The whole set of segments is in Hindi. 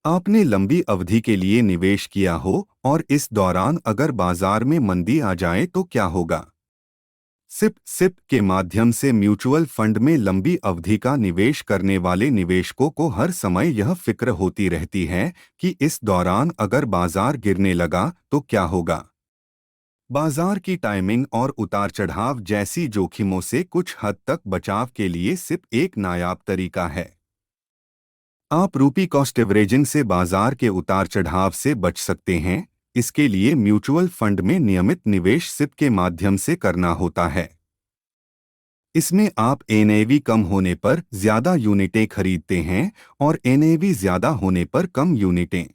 आपने लंबी अवधि के लिए निवेश किया हो और इस दौरान अगर बाजार में मंदी आ जाए तो क्या होगा। सिप के माध्यम से म्यूचुअल फंड में लंबी अवधि का निवेश करने वाले निवेशकों को हर समय यह फिक्र होती रहती है कि इस दौरान अगर बाजार गिरने लगा तो क्या होगा। बाजार की टाइमिंग और उतार चढ़ाव जैसी जोखिमों से कुछ हद तक बचाव के लिए सिप एक नायाब तरीका है। आप रूपी कॉस्ट एवरेजिंग से बाजार के उतार चढ़ाव से बच सकते हैं। इसके लिए म्यूचुअल फंड में नियमित निवेश सिप के माध्यम से करना होता है। इसमें आप एनएवी कम होने पर ज्यादा यूनिटें खरीदते हैं और एनएवी ज्यादा होने पर कम यूनिटें।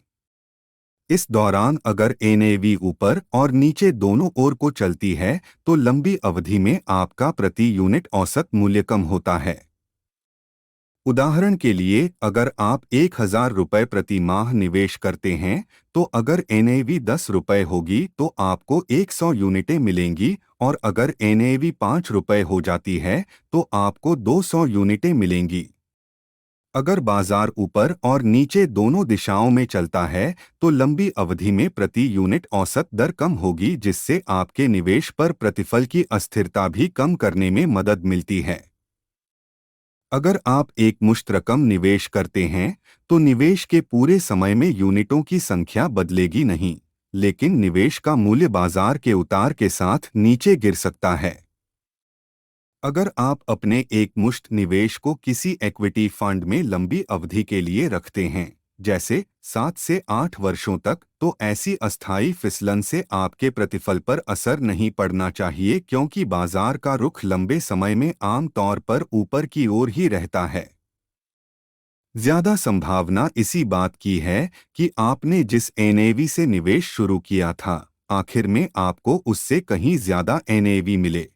इस दौरान अगर एनएवी ऊपर और नीचे दोनों ओर को चलती है तो लंबी अवधि में आपका प्रति यूनिट औसत मूल्य कम होता है। उदाहरण के लिए अगर आप 1,000 रुपये प्रति माह निवेश करते हैं तो अगर एनएवी 10 रुपये होगी तो आपको 100 यूनिटें मिलेंगी और अगर एनएवी 5 रुपये हो जाती है तो आपको 200 यूनिटें मिलेंगी। अगर बाजार ऊपर और नीचे दोनों दिशाओं में चलता है तो लंबी अवधि में प्रति यूनिट औसत दर कम होगी, जिससे आपके निवेश पर प्रतिफल की अस्थिरता भी कम करने में मदद मिलती है। अगर आप एक मुश्त रकम निवेश करते हैं तो निवेश के पूरे समय में यूनिटों की संख्या बदलेगी नहीं, लेकिन निवेश का मूल्य बाजार के उतार के साथ नीचे गिर सकता है। अगर आप अपने एक मुश्त निवेश को किसी इक्विटी फंड में लंबी अवधि के लिए रखते हैं, जैसे 7 से 8 वर्षों तक, तो ऐसी अस्थायी फिसलन से आपके प्रतिफल पर असर नहीं पड़ना चाहिए, क्योंकि बाजार का रुख लंबे समय में आम तौर पर ऊपर की ओर ही रहता है। ज्यादा संभावना इसी बात की है कि आपने जिस एनएवी से निवेश शुरू किया था, आखिर में आपको उससे कहीं ज्यादा एनएवी मिले।